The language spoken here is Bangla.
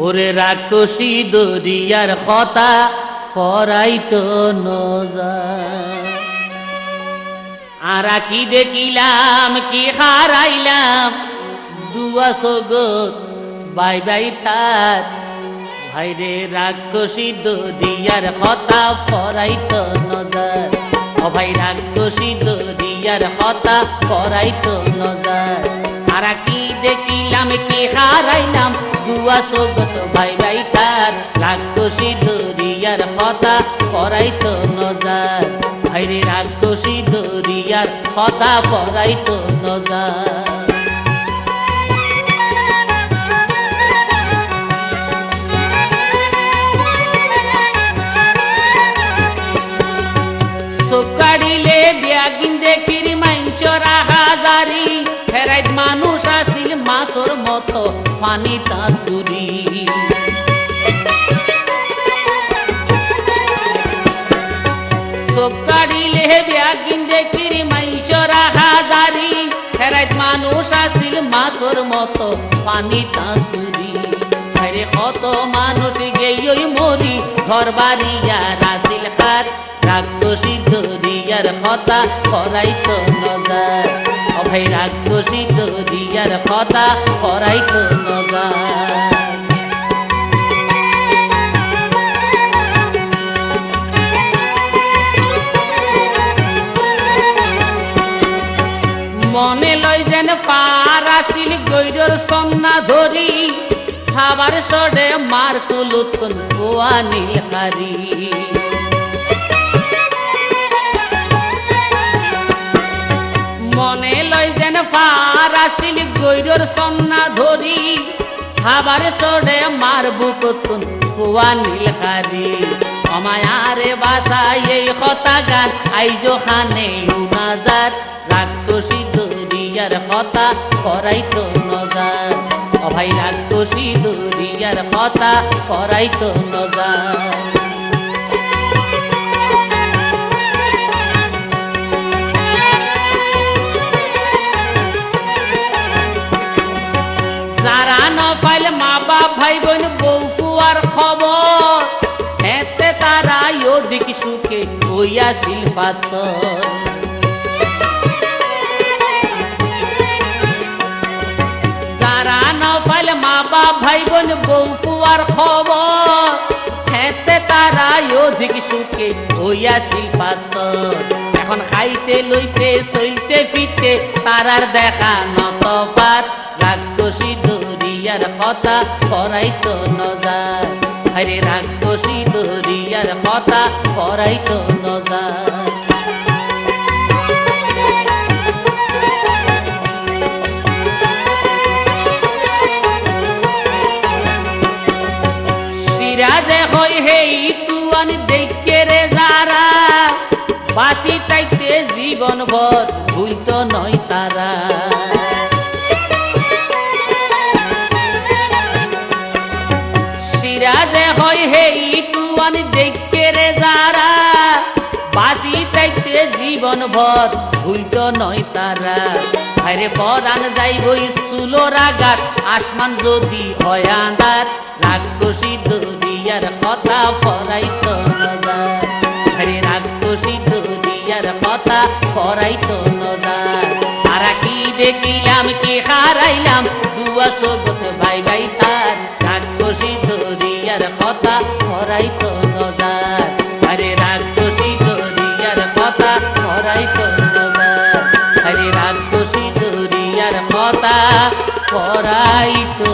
ওরে রাক্ষসী দরিয়ার কথা ফরাইতো নজার। আরা কি দেখিলাম কি হারাইলাম দুয়া সগত বাই বাই তার ভাইরে রাক্ষসী দরিয়ার কথা ফরাইতো নজার। ও ভাই রাক্ষসী দরিয়ার কথা ফরাইতো নজার। আরা কি দেখিলাম কি হারাইলাম দুয়া সগত ভাই ভাই তার রাক্ষসী দরিয়ার কথা ফরাইতো নজার। ভাইরে রাক্ষসী দরিয়ার কথা ফরাইতো নজার। সোকাড়িলে বিয়াগিন দেখির মাইনচর হাজারি ফেরাইত মানুষ আসিল মাছর মতো পানি তাসুরি। সোকাড়িলে বিয়াগিন দেখির মাইনচর হাজারি ফেরাইত মানুষ আসিল মাছর মতো পানি তাসুরি। আরে কত মানুষ গেই মরি ঘর বাড়িয়া রাসিল খার রাক্ষসী দরিয়ার কথা ফরাইতো নজার। ও ভাই রাক্ষসী দরিয়ার কথা ফরাইতো নজার। মনে লয় যেন পার আসিল গৈরর সন্না ধরি খাবার সডে মার তুলুতন ফুয়া নীলহারি। মনে লয় যেন পার আসিল গৈরর সন্না ধরি খাবার সডে মার বুকতুন ফুয়া নীলহারি। অমায়ারে বাসাই এই কথা গান আইজো খানে উনাজার রাক্ষসী দরিয়ার কথা ফরাইতো নজার। ও ভাই রাক্ষসী দরিয়ার কথা ফরাইতো নজার। যারা ন পাইল মা বাপ ভাই বোন বউ ফুয়ার খবর হেতে তারা ওদিক সুখে হইয়াছিল পাথর। যারা ন পাইল মা বাপ ভাই বোন বউ ফুয়ার খবর হেতে তারা অধিক সুখে হইয়াছিল পাথর। এখন খাইতে লইতে চলতে ফিরতে তারার দেখা নত পার রাক্ষসী দরিয়ার কথা ফরাইতো নজার। আরে রাক্ষসী দরিয়ার কথা ফরাইতো নজার। সিরাজে হই হেই তুয়ান দেখে রে যারা বাসি তাইতে জীবন ভর ভুলতো নয় তারা। সিরাজে হই হেই তুয়ান দেখে রে যারা বাসি তাইতে জীবন ভর ভুলতো নয় তারা। আরে পরাণ যাইবই সুলোর আগার আসমান যদি হয় আন্ধার রাক্ষসী দরিয়ার কথা ফরাইতো নজার। আরে রাক্ষসী দরিয়ার কথা ফরাইতো নজার। আরা কি দেখিলাম কি হারাইলাম দুয়া সগত ভাই ভাই তার রাক্ষসী দরিয়ার কথা ফরাইতো নজার। আরে রাক্ষসী দরিয়ার কথা ফরাইতো নজার। আরে রাক্ষসী দরিয়ার কথা ফরাইতো